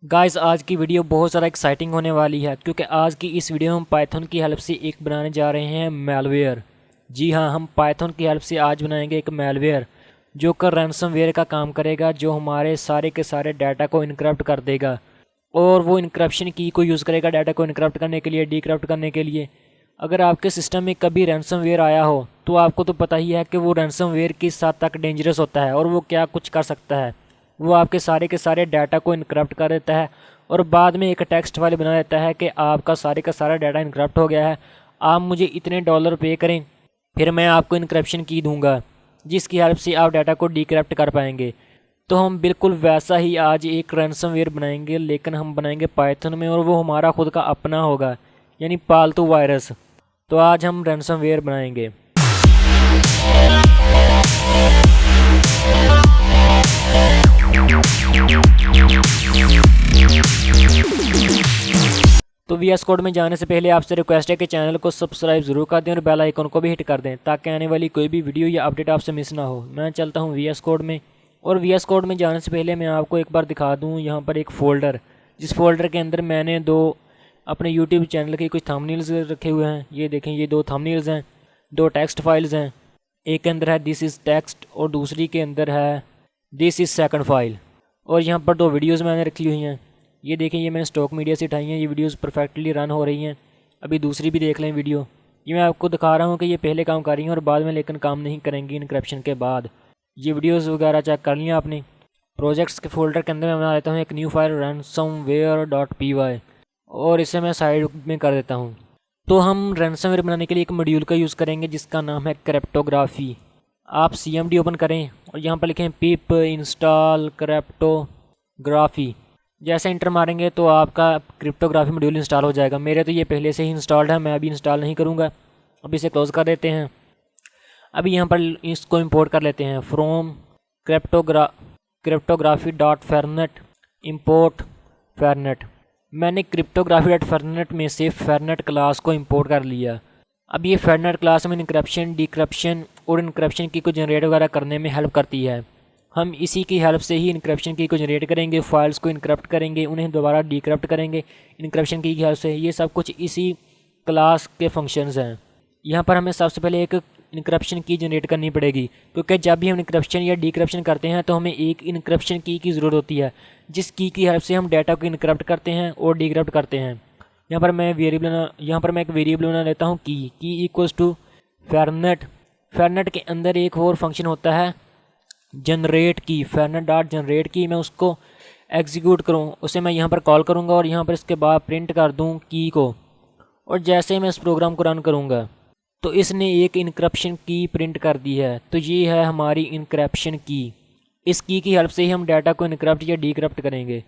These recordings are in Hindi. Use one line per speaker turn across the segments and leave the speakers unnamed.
गाइस आज की वीडियो बहुत ज़्यादा एक्साइटिंग होने वाली है क्योंकि आज की इस वीडियो में हम पाइथन की हेल्प से एक बनाने जा रहे हैं मैलवेयर। जी हाँ, हम पाइथन की हेल्प से आज बनाएंगे एक मैलवेयर जो कि रैंसमवेयर का काम करेगा, जो हमारे सारे के सारे डाटा को इनक्रप्ट कर देगा और वो इनक्रप्शन की को यूज़ करेगा डाटा को इनक्रप्ट करने के लिए, डिक्रप्ट करने के लिए। अगर आपके सिस्टम में कभी रैंसमवेयर आया हो तो आपको तो पता ही है कि वो रैंसमवेयर किस हद तक डेंजरस होता है और वो क्या कुछ कर सकता है। वो आपके सारे के सारे डाटा को इनक्रप्ट कर देता है और बाद में एक टेक्स्ट फाइल बना देता है कि आपका सारे का सारा डाटा इनक्रप्ट हो गया है, आप मुझे इतने डॉलर पे करें, फिर मैं आपको इनक्रप्शन की दूंगा जिसकी हेल्प से आप डाटा को डिक्रप्ट कर पाएंगे। तो हम बिल्कुल वैसा ही आज एक रैंसमवेयर बनाएंगे, लेकिन हम बनाएंगे पाइथन में और वो हमारा खुद का अपना होगा, यानी पालतू वायरस। तो आज हम रैंसमवेयर बनाएंगे। तो वीएस कोड में जाने से पहले आपसे रिक्वेस्ट है कि चैनल को सब्सक्राइब जरूर कर दें और बेल आइकन को भी हिट कर दें ताकि आने वाली कोई भी वीडियो या अपडेट आपसे मिस ना हो। मैं चलता हूं वीएस कोड में, और वीएस कोड में जाने से पहले मैं आपको एक बार दिखा दूं यहाँ पर एक फ़ोल्डर, जिस फोल्डर के अंदर मैंने दो अपने यूट्यूब चैनल के कुछ थंबनेल्स रखे हुए हैं। ये देखें, ये दो थंबनेल्स हैं, दो टेक्स्ट फाइल्स हैं। एक के अंदर है दिस इज़ टेक्स्ट और दूसरी के अंदर है दिस इज़ सेकंड फाइल। और यहाँ पर दो वीडियोज़ मैंने रखी हुई हैं। ये देखें, ये मैंने स्टॉक मीडिया से उठाई हैं, ये वीडियोस परफेक्टली रन हो रही हैं। अभी दूसरी भी देख लें वीडियो। ये मैं आपको दिखा रहा हूँ कि ये पहले काम कर रही हैं और बाद में लेकिन काम नहीं करेंगी इनक्रप्शन के बाद। ये वीडियोस वगैरह चेक कर लिया आपने। प्रोजेक्ट्स के फोल्डर के अंदर मैं बना देता हूँ एक न्यू फाइल ransomware.py और इसे मैं साइड में कर देता हूँ। तो हम रैंसमवेयर बनाने के लिए एक मॉड्यूल का यूज़ करेंगे जिसका नाम है क्रिप्टोग्राफी। आप CMD ओपन करें और यहाँ पर लिखें पिप इंस्टॉल क्रिप्टोग्राफी। जैसे इंटर मारेंगे तो आपका क्रिप्टोग्राफी मॉड्यूल इंस्टॉल हो जाएगा। मेरे तो ये पहले से ही इंस्टॉल्ड है, मैं अभी इंस्टॉल नहीं करूँगा। अभी इसे क्लोज़ कर देते हैं। अभी यहाँ पर इसको इंपोर्ट कर लेते हैं फ्रॉम क्रिप्टोग्राफी.fernet इंपोर्ट fernet। मैंने क्रिप्टोग्राफी.fernet में से fernet क्लास को इंपोर्ट कर लिया। अब ये fernet क्लास में इनक्रप्शन, डिक्रप्शन और इनक्रप्शन की को जनरेट वगैरह करने में हेल्प करती है। हम इसी की हेल्प से ही इनक्रप्शन की को जनरेट करेंगे, फाइल्स को इनक्रप्ट करेंगे, उन्हें दोबारा डिक्रप्ट करेंगे इनक्रप्शन की हेल्प से। ये सब कुछ इसी क्लास के फंक्शंस हैं। यहाँ पर हमें सबसे पहले एक इनक्रप्शन की जनरेट करनी पड़ेगी, क्योंकि जब भी हम इनक्रप्शन या डिक्रप्शन करते हैं तो हमें एक इनक्रप्शन की ज़रूरत होती है, जिस की हेल्प से हम डाटा को इनक्रप्ट करते हैं और डिक्रप्ट करते हैं। यहाँ पर मैं एक वेरिएबल बना लेता हूँ की इक्वल्स टू fernet। fernet के अंदर एक और फंक्शन होता है जनरेट की, fernet.generate की। मैं उसको एग्जीक्यूट करूँ, उसे मैं यहाँ पर कॉल करूँगा और यहाँ पर इसके बाद प्रिंट कर दूँ की को। और जैसे मैं इस प्रोग्राम को रन करूँगा तो इसने एक इनक्रप्शन की प्रिंट कर दी है। तो ये है हमारी इनक्रप्शन की। इस की हेल्प से ही हम डाटा को इनक्रप्ट या डिक्रप्ट करेंगे।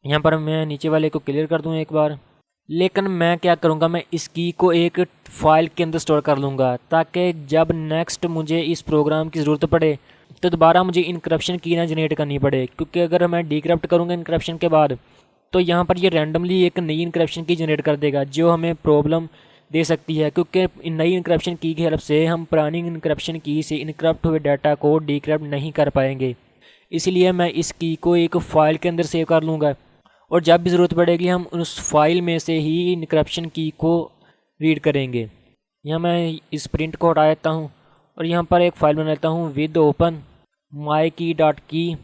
यहाँ पर मैं नीचे वाले को क्लियर कर दूँ एक बार, लेकिन मैं क्या करूँगा, मैं इस की को एक फ़ाइल के अंदर स्टोर कर लूँगा ताकि जब नेक्स्ट मुझे इस प्रोग्राम की ज़रूरत पड़े तो दोबारा मुझे इनक्रप्शन की ना जनरेट करनी पड़े। क्योंकि अगर मैं डिक्रप्ट करूँगा इनक्रप्शन के बाद तो यहाँ पर ये रैंडमली एक नई इनक्रप्शन की जनरेट कर देगा जो हमें प्रॉब्लम दे सकती है, क्योंकि नई इनक्रप्शन की हेल्प से हम पुरानी इनक्रप्शन की से इनक्रप्ट हुए डाटा को डिक्रप्ट नहीं कर पाएंगे। इसलिए मैं इस की को एक फ़ाइल के अंदर सेव कर लूँगा और जब भी ज़रूरत पड़ेगी हम उस फाइल में से ही इनक्रप्शन की को रीड करेंगे। यहाँ मैं इस प्रिंट को हटा देता हूँ और यहाँ पर एक फ़ाइल बना लेता हूँ विद ओपन my_key.key।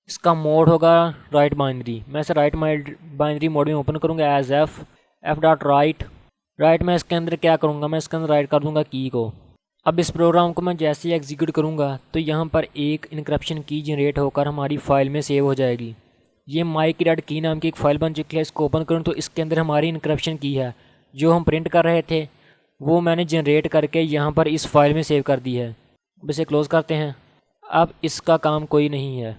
इसका मोड होगा राइट बाइनरी। मैं इसे राइट बाइनरी मोड में ओपन करूँगा एज f.write। राइट मैं इसके अंदर क्या करूँगा, मैं इसके अंदर राइट कर दूँगा की को। अब इस प्रोग्राम को मैं जैसे ही एग्जीक्यूट करूँगा तो यहाँ पर एक इनक्रप्शन की जनरेट होकर हमारी फ़ाइल में सेव हो जाएगी। ये my_key.key नाम की एक फ़ाइल बन चुकी है। इसको ओपन करूँ तो इसके अंदर हमारी इनक्रप्शन की है जो हम प्रिंट कर रहे थे, वो मैंने जनरेट करके यहाँ पर इस फाइल में सेव कर दी है। अब इसे क्लोज़ करते हैं। अब इसका काम कोई नहीं है,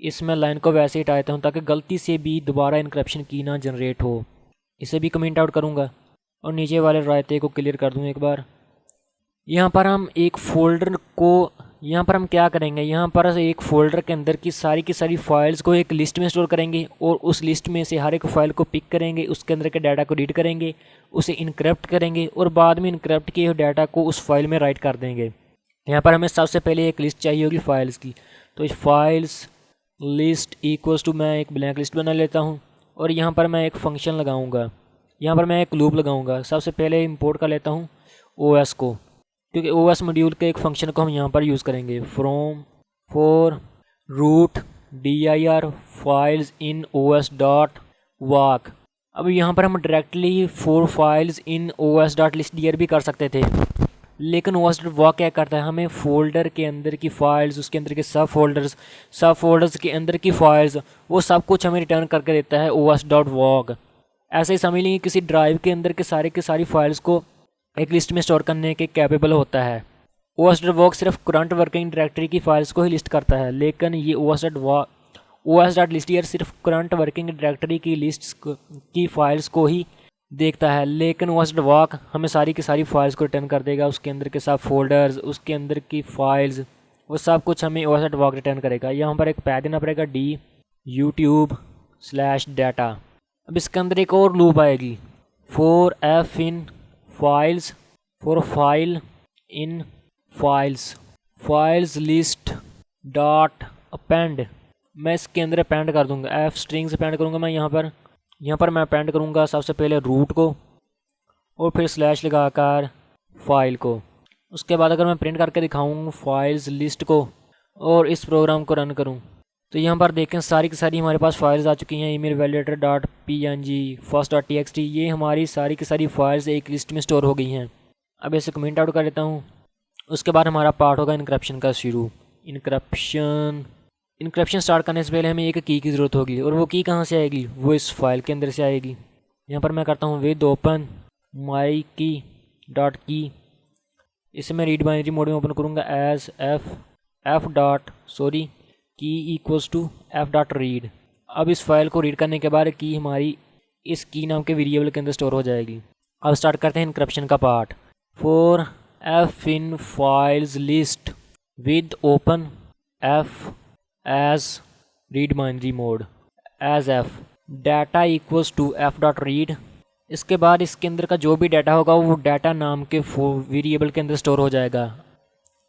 इसमें लाइन को वैसे ही हटा देता हूँ ताकि गलती से भी दोबारा इनक्रप्शन की ना जनरेट हो। इसे भी कमेंट आउट करूँगा और नीचे वाले रायते को क्लियर कर दूँ एक बार। यहाँ पर हम एक फ़ोल्डर को, यहाँ पर हम क्या करेंगे, यहाँ पर एक फ़ोल्डर के अंदर की सारी फाइल्स को एक लिस्ट में स्टोर करेंगे और उस लिस्ट में से हर एक फ़ाइल को पिक करेंगे, उसके अंदर के डाटा को रीड करेंगे, उसे इनक्रप्ट करेंगे और बाद में इनक्रप्ट किए हुए डाटा को उस फाइल में राइट कर देंगे। यहाँ पर हमें सबसे पहले एक लिस्ट चाहिए होगी फाइल्स की। तो इस फाइल्स लिस्ट इक्वल्स टू, मैं एक ब्लैंक लिस्ट बना लेता हूँ और यहाँ पर मैं एक फंक्शन लगाऊंगा, यहाँ पर मैं एक लूप लगाऊंगा। सबसे पहले इंपोर्ट कर लेता हूँ OS को, क्योंकि OS मॉड्यूल के एक फंक्शन को हम यहाँ पर यूज़ करेंगे। From for root dir files in OS dot walk. अब यहाँ पर हम directly for files in OS dot list dir भी कर सकते थे, लेकिन OS डॉट वाक क्या करता है, हमें फोल्डर के अंदर की फ़ाइल्स, उसके अंदर के सब फोल्डर्स के अंदर की फ़ाइल्स, वो सब कुछ हमें रिटर्न करके देता है OS डॉट वाक। ऐसे ही समझ लीजिए किसी ड्राइव के अंदर के सारी फाइल्स को एक लिस्ट में स्टोर करने के कैपेबल होता है। OS डॉट वाक सिर्फ करंट वर्किंग डायरेक्टरी की फाइल्स को ही लिस्ट करता है, लेकिन ये OS डॉट लिस्ट dir सिर्फ करंट वर्किंग डायरेक्टरी की लिस्ट की फाइल्स को ही देखता है, लेकिन OS डॉट वाक हमें सारी की सारी फाइल्स को रिटर्न कर देगा। उसके अंदर के सब फोल्डर्स, उसके अंदर की फाइल्स, वो सब कुछ हमें OS डॉट वाक रिटर्न करेगा। यहाँ पर एक पैथ देना पड़ेगा d/youtube/data। अब इसके अंदर एक और लूप आएगी, for f in files, for file in files list dot append. मैं इसके अंदर अपेंड कर दूंगा, f स्ट्रिंग्स अपेंड करूंगा मैं यहाँ पर मैं अपेंड करूंगा सबसे पहले रूट को और फिर स्लैश लगाकर फाइल को। उसके बाद अगर मैं प्रिंट करके दिखाऊँ फाइल्स लिस्ट को और इस प्रोग्राम को रन करूँ, तो यहाँ पर देखें सारी की सारी हमारे पास फाइल्स आ चुकी हैं। Email validator dot png, first dot txt, ये हमारी सारी की सारी फाइल्स एक लिस्ट में स्टोर हो गई हैं। अब इसे कमेंट आउट कर लेता हूँ। उसके बाद हमारा पार्ट होगा इनक्रप्शन का शुरू। इनक्रप्शन स्टार्ट करने से पहले हमें एक की ज़रूरत होगी, और वो की कहाँ से आएगी, वो इस फाइल के अंदर से आएगी। यहाँ पर मैं करता हूँ विद ओपन माई की डॉट की, इसे मैं रीड बाइनरी मोड में ओपन करूँगा as key equals to f dot read. अब इस फाइल को रीड करने के बाद की हमारी इस की नाम के वेरिएबल के अंदर स्टोर हो जाएगी। अब स्टार्ट करते हैं इनक्रप्शन का part. For f in files list with open f as read binary mode as f data equals to f dot read. इसके बाद इसके अंदर का जो भी डाटा होगा वो डाटा नाम के वेरिएबल के अंदर स्टोर हो जाएगा।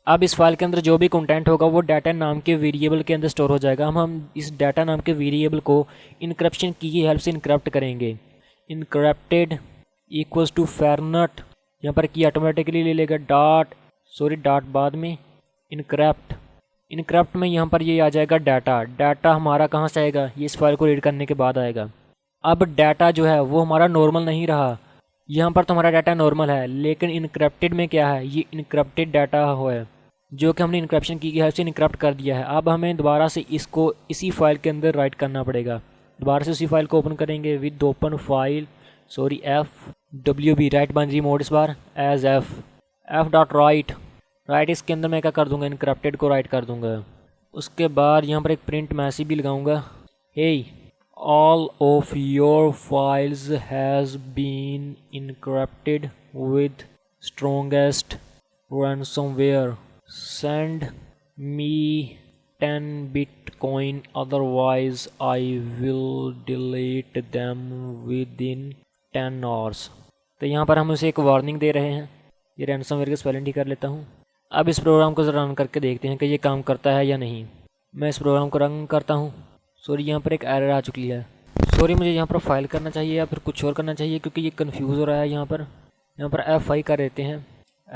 अब इस फाइल के अंदर जो भी कंटेंट होगा वो डाटा नाम के वेरिएबल के अंदर स्टोर हो जाएगा। हम इस डाटा नाम के वेरिएबल को इनक्रप्शन की हेल्प से इनक्रप्ट करेंगे। इनक्रप्टेड इक्वल्स टू फेरनेट, यहाँ पर की ऑटोमेटिकली ले लेगा डॉट बाद में इनक्रप्ट में यहाँ पर ये आ जाएगा डाटा हमारा कहाँ से आएगा, ये इस फाइल को रीड करने के बाद आएगा। अब डाटा जो है वो हमारा नॉर्मल नहीं रहा, यहाँ पर तो हमारा डाटा नॉर्मल है, लेकिन इनक्रप्टेड में क्या है, ये इनक्रप्टेड डाटा है जो कि हमने इनक्रप्शन की हेल्प से इनक्रप्ट कर दिया है। अब हमें दोबारा से इसको इसी फाइल के अंदर राइट करना पड़ेगा। दोबारा से उसी फाइल को ओपन करेंगे with open file FWB right binary mode, इस बार एज f डॉट राइट। इसके अंदर मैं क्या कर दूंगा, इनक्रप्टेड को राइट कर दूंगा। उसके बाद यहाँ पर एक प्रिंट मैसेज भी लगाऊंगा, हे all of your files has been encrypted with strongest ransomware. Send me 10 Bitcoin, otherwise I will delete them within 10 hours. तो यहाँ पर हम उसे एक वार्निंग दे रहे हैं। ये रैंसमवेयर की स्पेलिंग ठीक कर लेता हूँ। अब इस प्रोग्राम को रन करके देखते हैं कि ये काम करता है या नहीं। मैं इस प्रोग्राम को रन करता हूँ। सॉरी, यहाँ पर एक एरर आ चुकी है। सॉरी, मुझे यहाँ पर फाइल करना चाहिए या फिर कुछ और करना चाहिए, क्योंकि ये कंफ्यूज हो रहा है। यहाँ पर FI कर देते हैं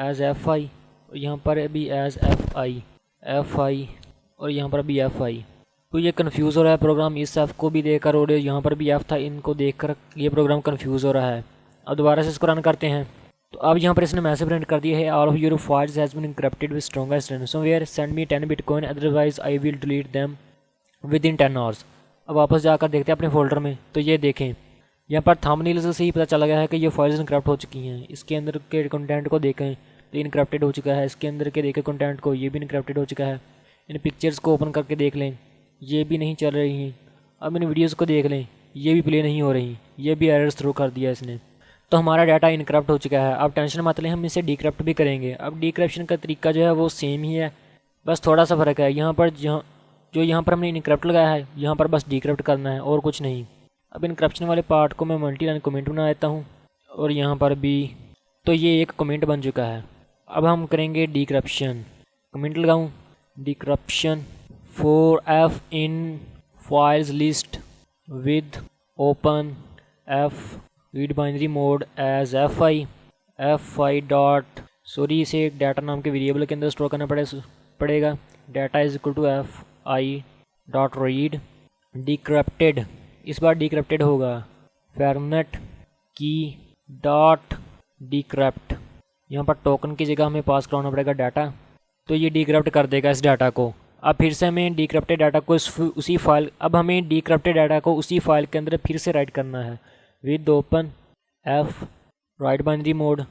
एज FI, और यहाँ पर अभी एज FI और यहाँ पर अभी FI। तो ये कंफ्यूज हो रहा है प्रोग्राम, इस F को भी देखकर और यहाँ पर भी F था, इनको देखकर ये प्रोग्राम कंफ्यूज हो रहा है। अब दोबारा से इसको रन करते हैं। तो अब यहाँ पर इसने मैसेज प्रिंट कर दिया है, all of your files has been encrypted with strongest ransomware, send me 10 bitcoin, otherwise I will delete them within 10 hours. अब वापस जाकर देखते हैं अपने फोल्डर में, तो ये देखें यहाँ पर थंबनेल से ही पता चला गया है कि ये फाइल्स इनक्रप्ट हो चुकी हैं। इसके अंदर के कंटेंट को देखें तो इनक्रप्टेड हो चुका है, इसके अंदर के देखें कंटेंट को, ये भी इनक्रप्टेड हो चुका है। इन पिक्चर्स को ओपन करके देख लें, ये भी नहीं चल रही हैं। अब इन वीडियोज़ को देख लें, ये भी प्ले नहीं हो रही, ये भी एरर्स थ्रो कर दिया इसने। तो हमारा डाटा इनक्रप्ट हो चुका है। अब टेंशन मत लें, हम इसे डिक्रप्ट भी करेंगे। अब डिक्रप्शन का तरीका जो है वो सेम ही है, बस थोड़ा सा फ़र्क है। यहाँ पर यहाँ पर हमने इनक्रप्ट लगाया है, यहाँ पर बस डिक्रप्ट करना है और कुछ नहीं। अब इनक्रप्शन वाले पार्ट को मैं मल्टी लाइन कमेंट बना देता हूँ, और यहाँ पर भी तो ये एक कमेंट बन चुका है। अब हम करेंगे डिक्रप्शन। कमेंट लगाऊँ, decryption for F in files list with open F read binary mode as fi dot sorry इसे एक डाटा नाम के वेरिएबल के अंदर स्टोर करना पड़ेगा। Data is equal to fi dot read decrypted, इस बार डिक्रप्टेड होगा फेरनेट की डॉट डिक्रप्ट। यहाँ पर टोकन की जगह हमें पास कराना पड़ेगा डाटा, तो ये डिक्रप्ट कर देगा इस डाटा को। अब फिर से हमें डिक्रप्टेड डाटा को उसी फाइल हमें डिक्रप्टेड डाटा को उसी फाइल के अंदर फिर से राइट करना है with open F write binary mode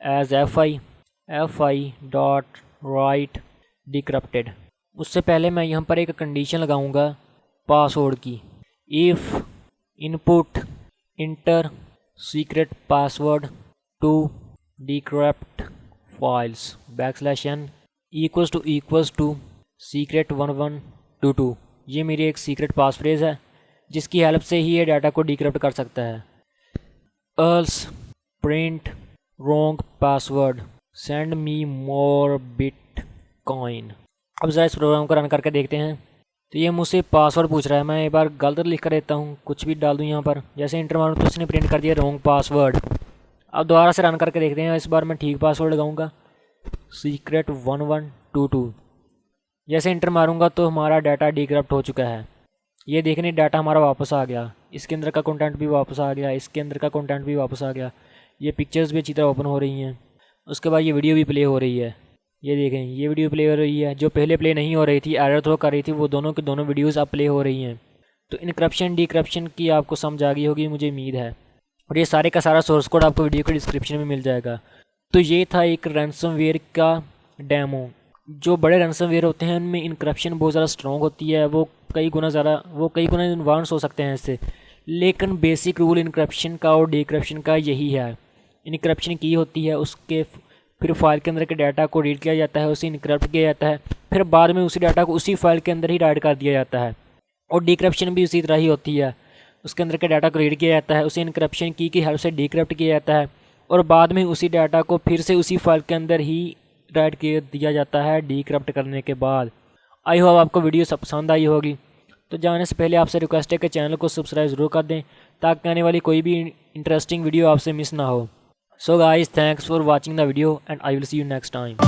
as fi dot write decrypted. उससे पहले मैं यहाँ पर एक कंडीशन लगाऊंगा पासवर्ड की। If input enter secret password to decrypt files \n equals to secret 1122। ये मेरी एक सीक्रेट पास फ्रेज है जिसकी हेल्प से ही ये डाटा को डिक्रप्ट कर सकता है। Else print wrong password send me more bitcoin. अब ज़रा इस प्रोग्राम को रन करके देखते हैं। तो ये मुझसे पासवर्ड पूछ रहा है, मैं एक बार गलत लिख कर देता हूँ, कुछ भी डाल दूँ यहाँ पर। जैसे इंटर मारूँ तो उसने प्रिंट कर दिया रॉन्ग पासवर्ड। अब दोबारा से रन करके देखते हैं, इस बार मैं ठीक पासवर्ड लगाऊंगा सीक्रेट 1122। जैसे इंटर मारूंगा तो हमारा डाटा डिक्रप्ट हो चुका है। ये देखने डाटा हमारा वापस आ गया, इसके अंदर का कंटेंट भी वापस आ गया, इसके अंदर का कंटेंट भी वापस आ गया। ये पिक्चर्स भी अच्छी तरह ओपन हो रही हैं। उसके बाद ये वीडियो भी प्ले हो रही है, ये देखें ये वीडियो प्ले हो रही है। जो पहले प्ले नहीं हो रही थी, एरर थ्रो कर रही थी, वो दोनों की दोनों वीडियोज़ अब प्ले हो रही हैं। तो इनक्रप्शन डिक्रप्शन की आपको समझ आ गई होगी मुझे उम्मीद है। और ये सारे का सारा सोर्स कोड आपको वीडियो के डिस्क्रिप्शन में मिल जाएगा। तो ये था एक रैंसमवेयर का डेमो। जो बड़े रैंसमवेयर होते हैं उनमें इनक्रप्शन बहुत ज़्यादा स्ट्रॉन्ग होती है, वो कई गुना एडवांस हो सकते हैं इससे। लेकिन बेसिक रूल इनक्रप्शन का और डिक्रप्शन का यही है। इनक्रप्शन की होती है, उसके फिर फाइल के अंदर के डाटा को रीड किया जाता है, उसे इनक्रप्ट किया जाता है, फिर बाद में उसी डाटा को उसी फाइल के अंदर ही राइट कर दिया जाता है। और डिक्रप्शन भी उसी तरह ही होती है, उसके अंदर के डाटा को रीड किया जाता है, उसे इनक्रप्शन की हेल्प से डिक्रप्ट किया जाता है, और बाद में उसी डाटा को फिर से उसी फाइल के अंदर ही राइट कर दिया जाता है डिक्रप्ट करने के बाद। आई होप आपको वीडियो सब पसंद आई होगी। तो जाने से पहले आपसे रिक्वेस्ट है कि चैनल को सब्सक्राइब ज़रूर कर दें ताकि आने वाली कोई भी इंटरेस्टिंग वीडियो आपसे मिस ना हो। So guys, thanks for watching the video and I will see you next time.